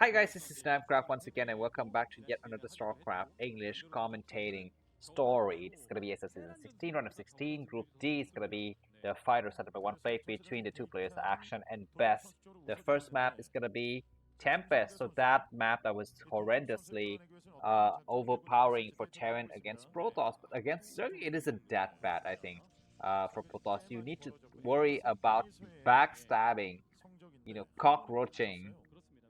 Hi guys, this is Starcraft once again, and welcome back to yet another Starcraft English commentating story. It's gonna be ASL Season 16, round of 16. Group D is gonna be the fighter setup by one play between the two players, Action and Best. The first map is gonna be Tempest, so that map that was horrendously overpowering for Terran against Protoss, but against Zerg, it isn't that bad, I think. For Protoss, you need to worry about backstabbing, cockroaching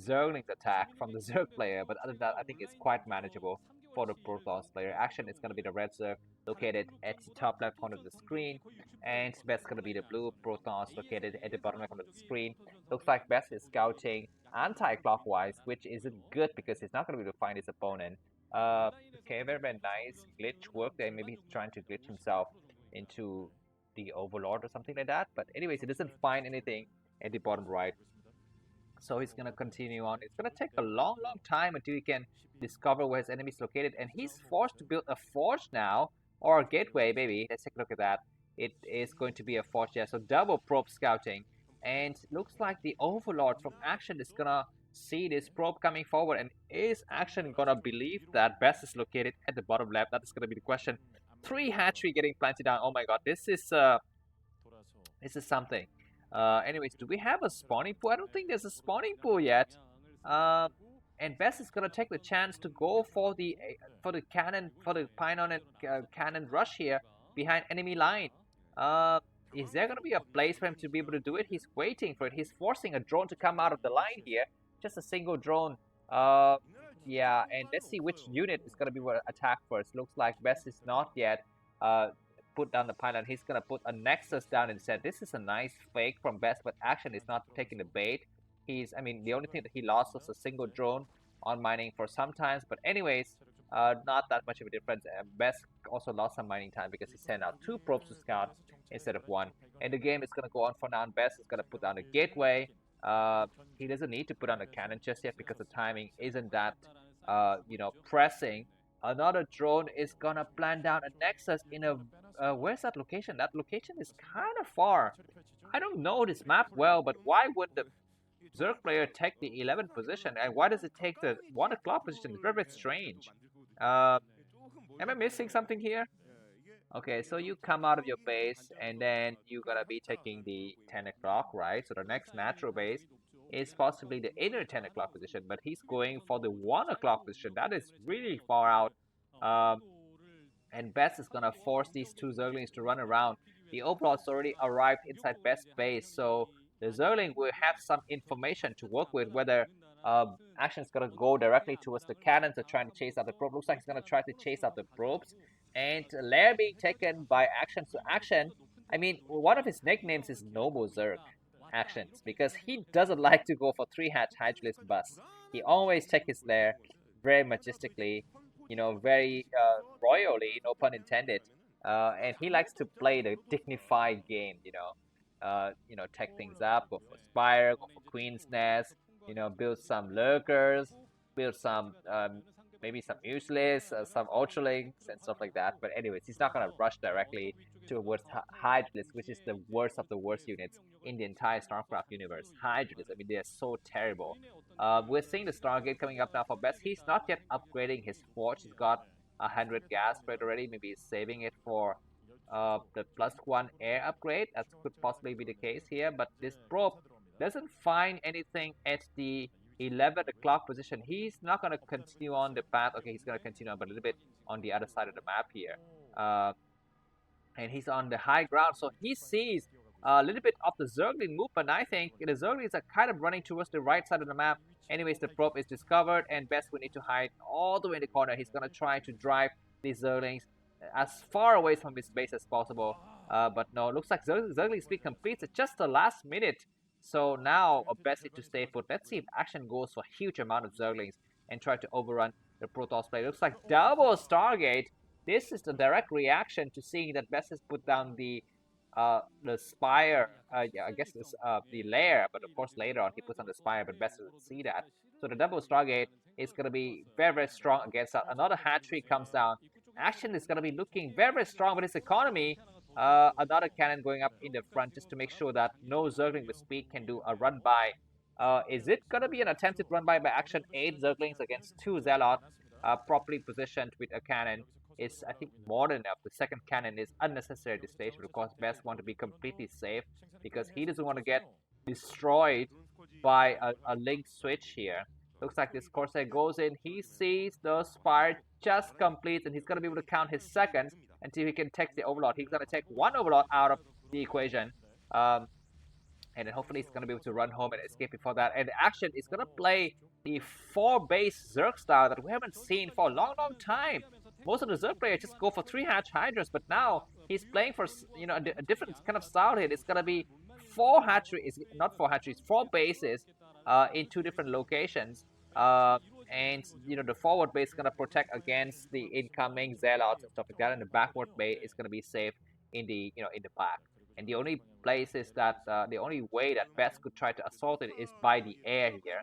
Zergling's attack from the Zerg player, but other than that, I think it's quite manageable for the Protoss player. Action is going to be the red Zerg located at the top left corner of the screen, and Best going to be the blue Protoss located at the bottom left corner of the screen. Looks like Best is scouting anti-clockwise, which isn't good because he's not going to be able to find his opponent. Okay, very nice glitch work there. Maybe he's trying to glitch himself into the Overlord or something like that. But anyways, he doesn't find anything at the bottom right. So he's gonna continue on. It's gonna take a long time until he can discover where his enemy is located, and he's forced to build a forge now, or a gateway, maybe. Let's take a look at that. It is going to be a forge, yeah. So double probe scouting, and looks like the Overlord from Action is gonna see this probe coming forward, and is Action gonna believe that Best is located at the bottom left? That is gonna be the question. 3 hatchery getting planted down. Oh my god, this is something. Anyways, do we have a spawning pool? I don't think there's a spawning pool yet. And Best is gonna take the chance to go for the cannon, for the Pynon and cannon rush here behind enemy line. Is there gonna be a place for him to be able to do it? He's waiting for it. He's forcing a drone to come out of the line here. Just a single drone. Yeah, and let's see which unit is gonna be attacked first. Looks like Best is not yet put down the pylon. He's gonna put a Nexus down instead. This is a nice fake from Best, but Action is not taking the bait. I mean, the only thing that he lost was a single drone on mining for some times, but anyways, not that much of a difference. Best also lost some mining time because he sent out 2 probes to scout instead of 1. And the game is gonna go on for now. And Best is gonna put down a gateway. He doesn't need to put on a cannon just yet because the timing isn't that, pressing. Another drone is gonna plant down a Nexus in a where's that location? That location is kind of far. I don't know this map well, but why would the Zerg player take the 11th position, and why does it take the 1 o'clock position? It's very strange. Am I missing something here? Okay, so you come out of your base, and then you're gonna be taking the 10 o'clock, right? So the next natural base is possibly the inner 10 o'clock position, but he's going for the 1 o'clock position. That is really far out. And Best is gonna force these 2 Zerglings to run around. The Overlord's already arrived inside Best's base, so the Zergling will have some information to work with, whether Action's gonna go directly towards the cannons or trying to chase out the probe. Looks like he's gonna try to chase out the probes. And Lair being taken by Action. So Action, I mean, one of his nicknames is Noble Zerg Actions, because he doesn't like to go for 3-hatch Hydralisk bus. He always check his Lair very majestically, very royally, no pun intended. And he likes to play the dignified game, tech things up, go for Spire, go for Queen's Nest, build some Lurkers, build some, maybe some useless, some Ultralinks and stuff like that. But anyways, he's not gonna rush directly towards Hydralisk, which is the worst of the worst units in the entire Starcraft universe. Hydralisk, I mean, they're so terrible. We're seeing the Stargate coming up now for Best. He's not yet upgrading his forge. He's got 100 gas spread already. Maybe he's saving it for the +1 air upgrade. That could possibly be the case here. But this probe doesn't find anything at the 11 o'clock position. He's not going to continue on the path. Okay, he's going to continue on, but a little bit on the other side of the map here. And he's on the high ground, so he sees a little bit of the Zergling movement. I think the Zerglings are kind of running towards the right side of the map. Anyways, the probe is discovered, and Best will need to hide all the way in the corner. He's going to try to drive these Zerglings as far away from his base as possible. But no, looks like Zergling speed completes at just the last minute. So now Best need to stay put. Let's see if Action goes for a huge amount of Zerglings and try to overrun the Protoss play. Looks like double Stargate. This is the direct reaction to seeing that Best has put down the Spire. Yeah, I guess it's the Lair, but of course later on he puts on the Spire, but Best doesn't see that. So the double Stargate is going to be very strong against that. Another hatchery comes down. Action is going to be looking very strong with his economy. Another cannon going up in the front just to make sure that no Zergling with speed can do a run by Is it gonna be an attempted run by action? 8 Zerglings against 2 Zealot, properly positioned with a cannon. Is, I think, more than enough. The second cannon is unnecessary at this stage, but of course Best want to be completely safe because he doesn't want to get destroyed by a link switch here. Looks like this Corsair goes in, he sees the Spire just completes, and he's gonna be able to count his seconds until he can take the Overlord. He's gonna take one Overlord out of the equation. And then hopefully he's going to be able to run home and escape before that. And the action is going to play the 4-base Zerg style that we haven't seen for a long, long time. Most of the Zerg players just go for 3-hatch Hydras, but now he's playing for, you know, a different kind of style here. It's going to be 4 hatcheries, not 4 hatcheries, 4 bases in 2 different locations. And, you know, the forward base is going to protect against the incoming Zealots and stuff like that. And the backward base is going to be safe in the, you know, in the back. And the only places that, the only way that Best could try to assault it is by the air here.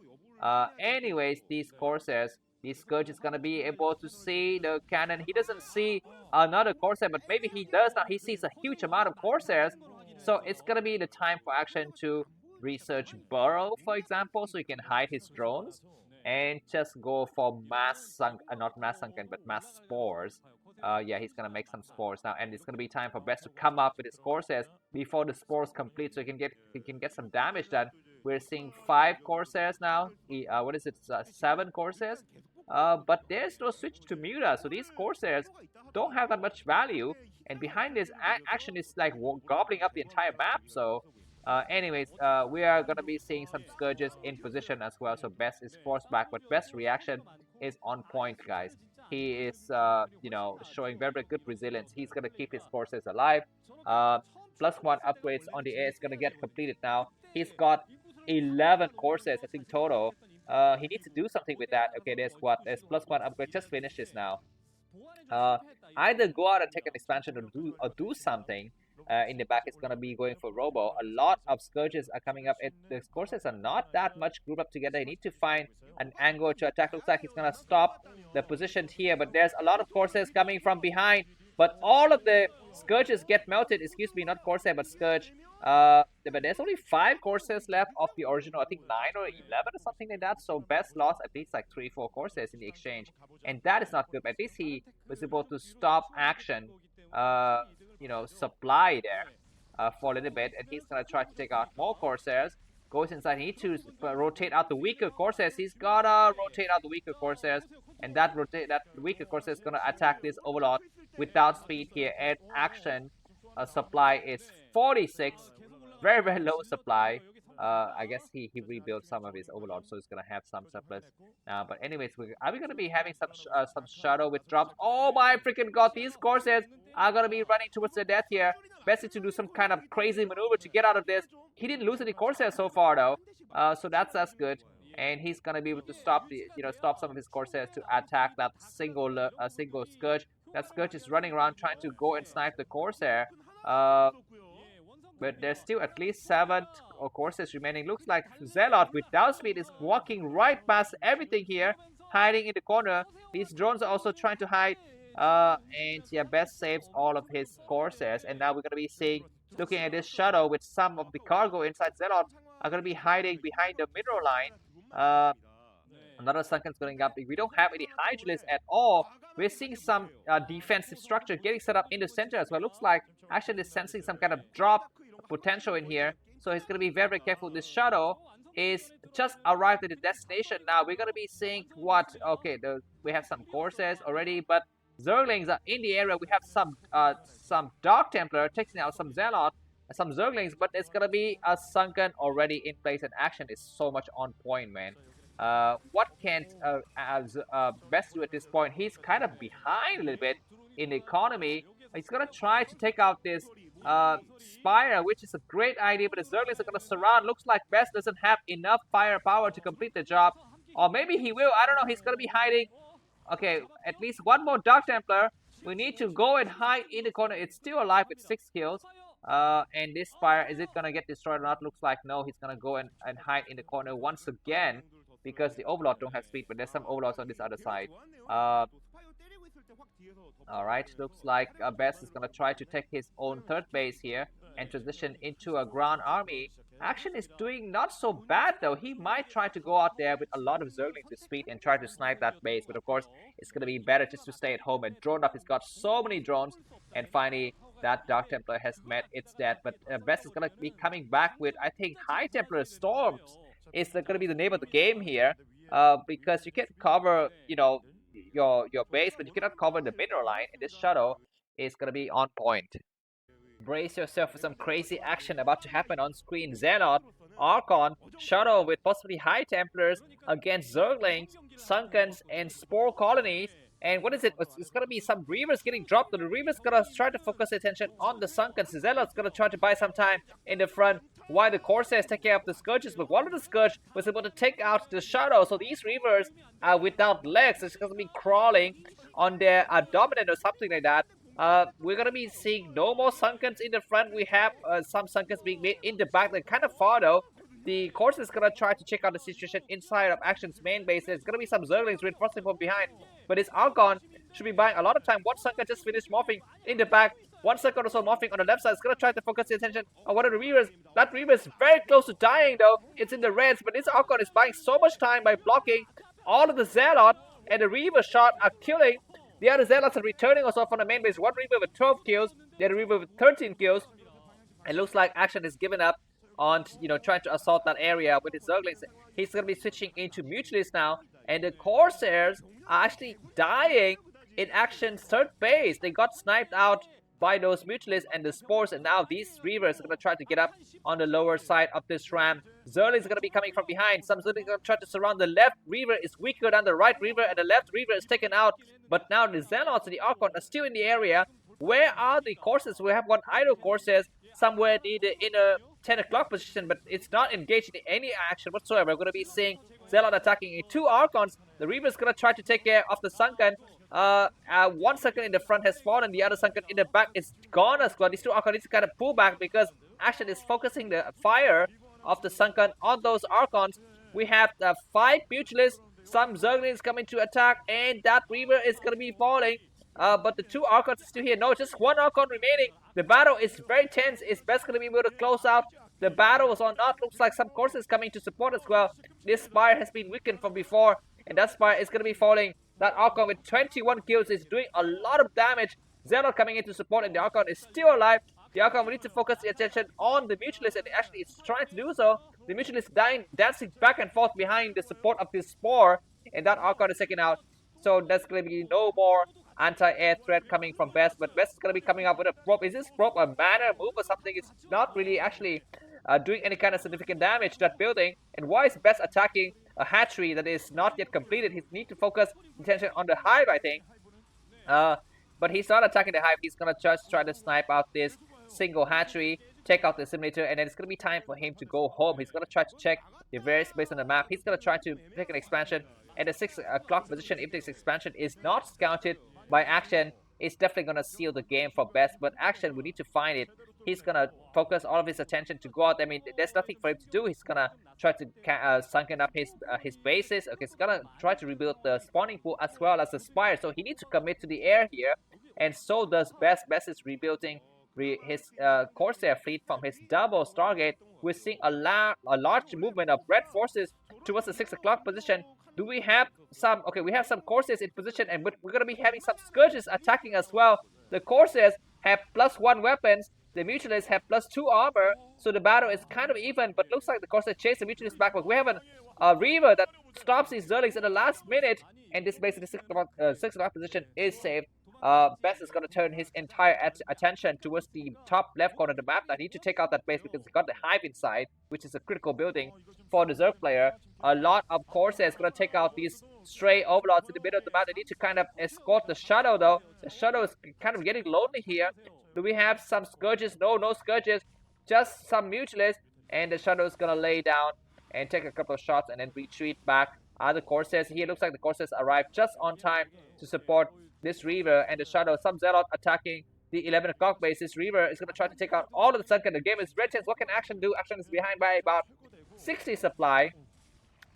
Anyways, these Corsairs, this Scourge is going to be able to see the cannon. He doesn't see another Corsair, but maybe he does now. He sees a huge amount of Corsairs. So it's going to be the time for action to research Burrow, for example, so he can hide his drones. And just go for not mass sunken, but mass spores. Yeah, he's gonna make some spores now, and it's gonna be time for Best to come up with his Corsairs before the spores complete, so he can get some damage done. We're seeing 5 Corsairs now. What is it? 7 Corsairs. But there's no switch to Muta, so these Corsairs don't have that much value. And behind this action is like gobbling up the entire map. So, anyways, we are gonna be seeing some Scourges in position as well. So Best is forced back, but Best's reaction is on point, guys. He is, you know, showing very, very good resilience. He's going to keep his forces alive. +1 upgrades on the air is going to get completed now. He's got 11 courses, I think, total. He needs to do something with that. Okay, there's what? There's +1 upgrade. Just finish this now. Either go out and take an expansion or do something. In the back, it's going to be going for Robo. A lot of Scourges are coming up. The Corsairs are not that much grouped up together. You need to find an angle to attack. Looks like he's going to stop the position here, but there's a lot of Corsairs coming from behind. But all of the Scourges get melted. Excuse me, not Corsair, but Scourge. But there's only 5 Corsairs left of the original. I think 9 or 11 or something like that. So Best lost at least like 3-4 Corsairs in the exchange. And that is not good. At least he was able to stop action. You know, supply there for a little bit, and he's gonna try to take out more Corsairs. Goes inside. He needs to rotate out the weaker Corsairs. He's gotta rotate out the weaker Corsairs, and that weaker Corsair is gonna attack this Overlord without speed here. And action supply is 46, very, very low supply. I guess he rebuilt some of his Overlords, so he's gonna have some surplus now. But anyways, are we gonna be having some shadow with drops? Oh my freaking god! These Corsairs are gonna be running towards their death here. Best to do some kind of crazy maneuver to get out of this. He didn't lose any Corsairs so far though, so that's good. And he's gonna be able to stop some of his Corsairs to attack that single Scourge. That Scourge is running around trying to go and snipe the Corsair. But there's still at least 7 Corsairs remaining. Looks like Zealot with down speed is walking right past everything here, hiding in the corner. These drones are also trying to hide. And yeah, Best saves all of his Corsairs. And now we're going to be looking at this shuttle with some of the cargo inside. Zealot are going to be hiding behind the mineral line. Another sunken's going up. We don't have any Hydralisks at all. We're seeing some defensive structure getting set up in the center as well. Looks like actually sensing some kind of drop potential in here. So he's going to be very, very careful. This shuttle is just arrived at the destination now. We're going to be seeing what? Okay, we have some Corsairs already, but Zerglings are in the area. We have some Dark Templar taking out some Zealot, some Zerglings, but it's going to be a sunken already in place, and action is so much on point, man. What can Best do at this point? He's kind of behind a little bit in the economy. He's going to try to take out this Spire, which is a great idea, but the Zerglings are going to surround. Looks like Best doesn't have enough firepower to complete the job. Or maybe he will. I don't know. He's going to be hiding. Okay, at least one more Dark Templar. We need to go and hide in the corner. It's still alive with 6 kills. And this Spire, is it going to get destroyed or not? Looks like no. He's going to go and hide in the corner once again, because the Overlord don't have speed, but there's some Overlords on this other side. Alright, looks like Best is going to try to take his own 3rd base here and transition into a ground army. Action is doing not so bad though. He might try to go out there with a lot of Zerglings with speed and try to snipe that base, but of course it's gonna be better just to stay at home and drone up. He's got so many drones, and finally that Dark Templar has met its death. But Best is gonna be coming back with, I think, High Templar Storms is gonna be the name of the game here, because you can cover, you know, your base, but you cannot cover the middle line, and this Shadow is gonna be on point. Brace yourself for some crazy action about to happen on screen. Xehanort, Archon, Shadow with possibly High Templars against Zerglings, Sunkens, and Spore Colonies. And what is it? It's gonna be some Reavers getting dropped. The Reavers gonna try to focus attention on the Sunkens. Zealot's gonna try to buy some time in the front while the Corsairs take care of the Scourges. But one of the Scourge was able to take out the Shadow. So these Reavers are without legs. It's gonna be crawling on their abdomen or something like that. We're gonna be seeing no more Sunkens in the front. We have some Sunkens being made in the back. They're kind of far though. The Corsair is gonna try to check out the situation inside of Action's main base. There's gonna be some Zerglings reinforcing from behind, but his Archon should be buying a lot of time. One Sunken just finished morphing in the back. One Sunken also morphing on the left side. It's gonna try to focus the attention on one of the Reavers. That Reaver is very close to dying though. It's in the reds, but this Archon is buying so much time by blocking all of the Zealot, and the Reaver shot are killing. The other Zealots are returning also from the main base. One Reaver with 12 kills, the other Reaver with 13 kills. It looks like Action is given up on, trying to assault that area with his Zerglings. He's going to be switching into Mutualists now, and the Corsairs are actually dying in Action's third base. They got sniped out by those Mutualists and the Spores, and now these Reavers are going to try to get up on the lower side of this ram. Zerlings are going to be coming from behind. Some Zerlings are going to try to surround the left Reaver. Is weaker than the right Reaver, and the left Reaver is taken out. But now the Xehanorts and the Archon are still in the area. Where are the Corsairs? We have one idle Corsairs somewhere near the inner 10 o'clock position, but it's not engaged in any action whatsoever. We're going to be seeing Zealot attacking in two Archons. The Reaver is going to try to take care of the Sunken. One Sunken in the front has fallen, the other Sunken in the back is gone as well. These two Archons need to kind of pull back because Action is focusing the fire of the Sunken on those Archons. We have 5 Mutualists, some Zerglings coming to attack, and that Reaver is going to be falling. But the two Archons are still here. No, just one Archon remaining. The battle is very tense. It's best going to be able to close out the battles or not. Looks like some Corsairs coming to support as well. This Spire has been weakened from before, and that Spire is going to be falling. That Archon with 21 kills is doing a lot of damage. Zealot coming in to support, and the Archon is still alive. The Archon will need to focus the attention on the Mutualist, and actually it's trying to do so. The Mutualist dancing back and forth behind the support of this Spore, and that Archon is taken out. So there's going to be no more anti-air threat coming from Best, but Best is going to be coming up with a probe. Is this probe a banner move or something? It's not really actually doing any kind of significant damage to that building. And why is Best attacking a hatchery that is not yet completed? He needs to focus attention on the hive, I think. But he's not attacking the hive. He's going to just try to snipe out this single hatchery, take out the simulator, and then it's going to be time for him to go home. He's going to try to check the various places on the map. He's going to try to take an expansion at the 6 o'clock position. If this expansion is not scouted by Action, it's definitely going to seal the game for Best. But Action, we need to find it. He's going to focus all of his attention to go out. I mean, there's nothing for him to do. He's going to try to sunken up his bases. Okay, he's going to try to rebuild the spawning pool as well as the Spire. So he needs to commit to the air here. And so does Best. Best is rebuilding his Corsair fleet from his double Stargate. We're seeing a large movement of red forces towards the 6 o'clock position. Do we have some... Okay, we have some Corsairs in position, and we're going to be having some Scourges attacking as well. The Corsairs have +1 weapons. The Mutualists have +2 armor. So the battle is kind of even, but looks like the Corsairs chase the Mutualists back. But we have a Reaver that stops these Zerlings at the last minute, and this basically 6 o'clock position is saved. Best is going to turn his entire attention towards the top left corner of the map. I need to take out that base because he got the hive inside, which is a critical building for the Zerg player. A lot of Corsairs going to take out these stray overlords in the middle of the map. They need to kind of escort the Shadow though. The Shadow is kind of getting lonely here. Do we have some Scourges? No Scourges. Just some Mutualists. And the Shadow is going to lay down and take a couple of shots and then retreat back. Other Corsairs here. Looks like the Corsairs arrived just on time to support this Reaver and the Shadow. Some Zealot attacking the 11 o'clock base. This Reaver is going to try to take out all of the Sunken. The game is red tense. What can Action do? Action is behind by about 60 supply.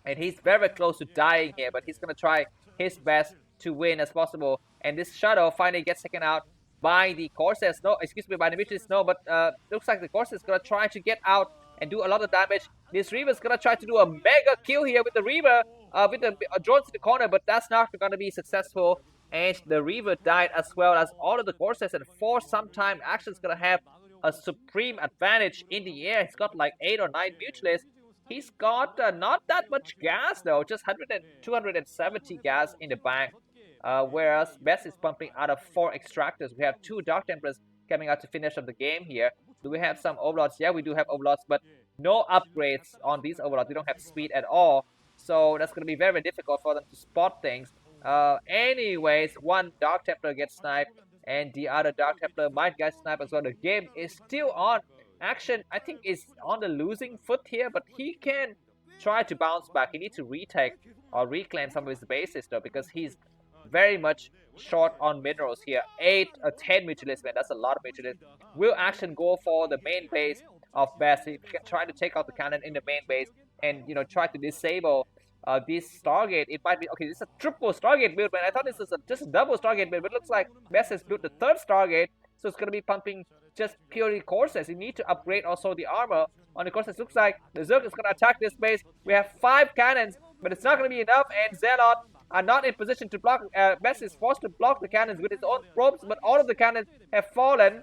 And he's very close to dying here. But he's going to try his best to win as possible. And this Shadow finally gets taken out by the Corsairs. No, excuse me, by the Mutualists. No, but looks like the Corsairs is going to try to get out and do a lot of damage. This Reaver's gonna try to do a mega kill here with the Reaver, with the drones in the corner, but that's not gonna be successful. And the Reaver died as well as all of the Corsairs, and for some time, Action's gonna have a supreme advantage in the air. He's got like 8 or 9 Mutualists. He's got not that much gas though, just 270 gas in the bank. Whereas Best is pumping out of 4 extractors. We have 2 Dark Templars coming out to finish up the game here. Do we have some Overlords? Yeah, we do have Overlords, but no upgrades on these Overlords. We don't have speed at all. So that's going to be very, very difficult for them to spot things. Anyways, one Dark Templar gets sniped, and the other Dark Templar might get sniped as well. The game is still on. Action, I think, is on the losing foot here, but he can try to bounce back. He needs to retake or reclaim some of his bases though, because he's very much short on minerals here. 10 Mutualists, man, that's a lot of Mutualists. Will Action go for the main base of Best? He can try to take out the cannon in the main base and, you know, try to disable this Stargate. It might be, okay, this is a triple Stargate build, man. I thought this was just a double Stargate build, but it looks like Best has built the 3rd Stargate, so it's going to be pumping just purely Corsairs. You need to upgrade also the armor on the Corsairs. Looks like the Zerg is going to attack this base. We have 5 cannons, but it's not going to be enough, and Zealot are not in position to block. Best is forced to block the cannons with his own probes, but all of the cannons have fallen,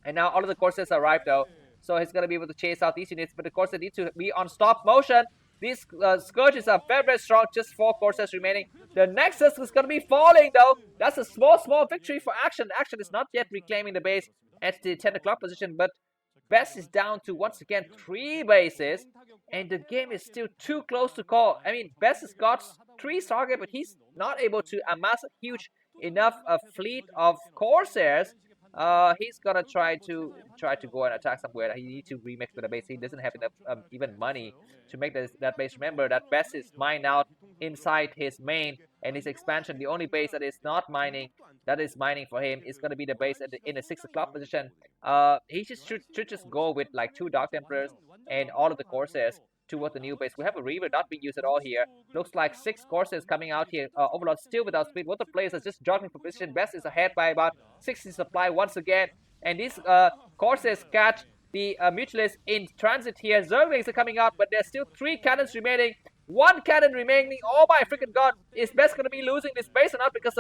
and now all of the Corsairs arrived though, so he's going to be able to chase out these units, but the Corsairs need to be on stop motion. These Scourges are very, very strong, just 4 Corsairs remaining. The Nexus is going to be falling though. That's a small victory for Action. Action is not yet reclaiming the base at the 10 o'clock position, but Best is down to, once again, 3 bases, and the game is still too close to call. I mean, Best has got 3 Stargate, but he's not able to amass a huge enough fleet of Corsairs. He's gonna try to go and attack somewhere. He needs to remix with the base. He doesn't have enough even money to make that base. Remember that Best is mined out inside his main and his expansion. The only base that is not mining, that is mining for him, is gonna be the base in the 6 o'clock position. He should just go with like 2 Dark Templars and all of the Corsairs towards the new base. We have a Reaver not being used at all here. Looks like 6 Corsairs coming out here. Overlord still without speed. What the players are just dropping for position. Best is ahead by about 60 supply once again. And these Corsairs catch the Mutualists in transit here. Zerglings are coming out, but there's still 3 cannons remaining. 1 cannon remaining. Oh my freaking god. Is Best going to be losing this base or not? Because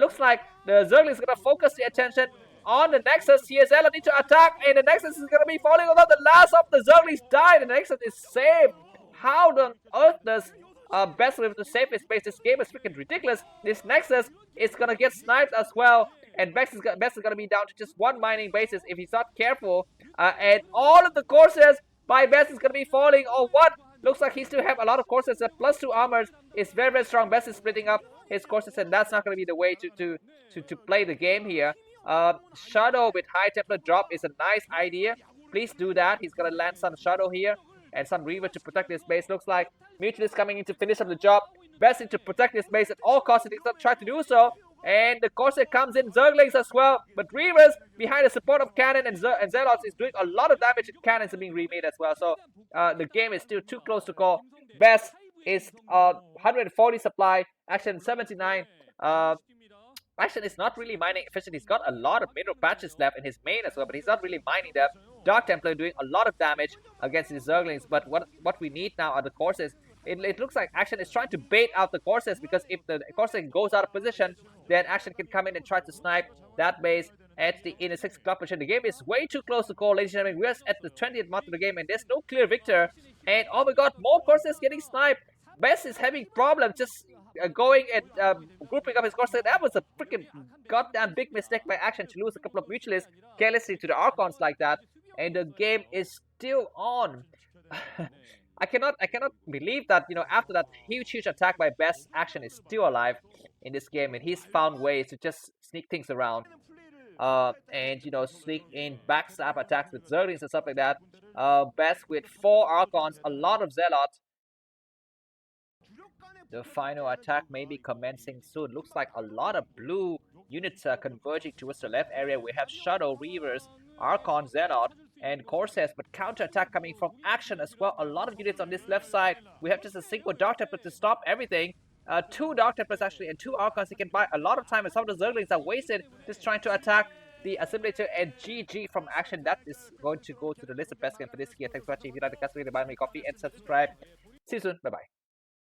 looks like the Zerglings are going to focus the attention on the Nexus. Here, Zelle need to attack, and the Nexus is going to be falling. Although the last of the Zerglings died, and the Nexus is saved. How on earth does Best be able to save his base? This game is freaking ridiculous. This Nexus is going to get sniped as well, and Best is going to be down to just 1 mining basis if he's not careful. And all of the Corsairs by Best is going to be falling. Oh, what? Looks like he still have a lot of Corsairs. That +2 armors is very, very strong. Best is splitting up his Corsairs, and that's not going to be the way to play the game here. Shadow with High Templar drop is a nice idea. Please do that. He's gonna land some Shadow here and some Reaver to protect this base. Looks like Mutualist coming in to finish up the job. Best in to protect this base at all costs. He's gonna try to do so. And the Corsair comes in, Zerglings as well. But Reavers behind the support of Cannon and Zealots is doing a lot of damage. Cannons are being remade as well. So the game is still too close to call. Best is 140 supply. Action 79. Action is not really mining efficient. He's got a lot of mineral patches left in his main as well, but he's not really mining them. Dark Templar doing a lot of damage against his Zerglings, but what we need now are the Corsairs. It looks like Action is trying to bait out the Corsairs, because if the Corsair goes out of position, then Action can come in and try to snipe that base in a 6 o'clock position. The game is way too close to call, ladies and gentlemen. We're at the 20th month of the game, and there's no clear victor. And oh my god, more Corsairs getting sniped. Best is having problems just going and grouping up his Corsair. That was a freaking goddamn big mistake by Action to lose a couple of Mutualists carelessly to the Archons like that. And the game is still on. I cannot believe that, you know, after that huge attack by Best, Action is still alive in this game, and he's found ways to just sneak things around. And, you know, sneak in backstab attacks with Zerglings and stuff like that. Best with 4 Archons, a lot of Zealots. The final attack may be commencing soon. Looks like a lot of blue units are converging towards the left area. We have Shadow, Reavers, Archon, Zealot, and Corsairs, but counter-attack coming from Action as well. A lot of units on this left side. We have just a single Dark Templar to stop everything. 2 Dark Templars actually, and 2 Archons. He can buy a lot of time, and some of the Zerglings are wasted just trying to attack the assimilator, and GG from action. That is going to go to the list of best game for this year. Thanks for watching. If you like the cast, buy me coffee and subscribe. See you soon. Bye bye.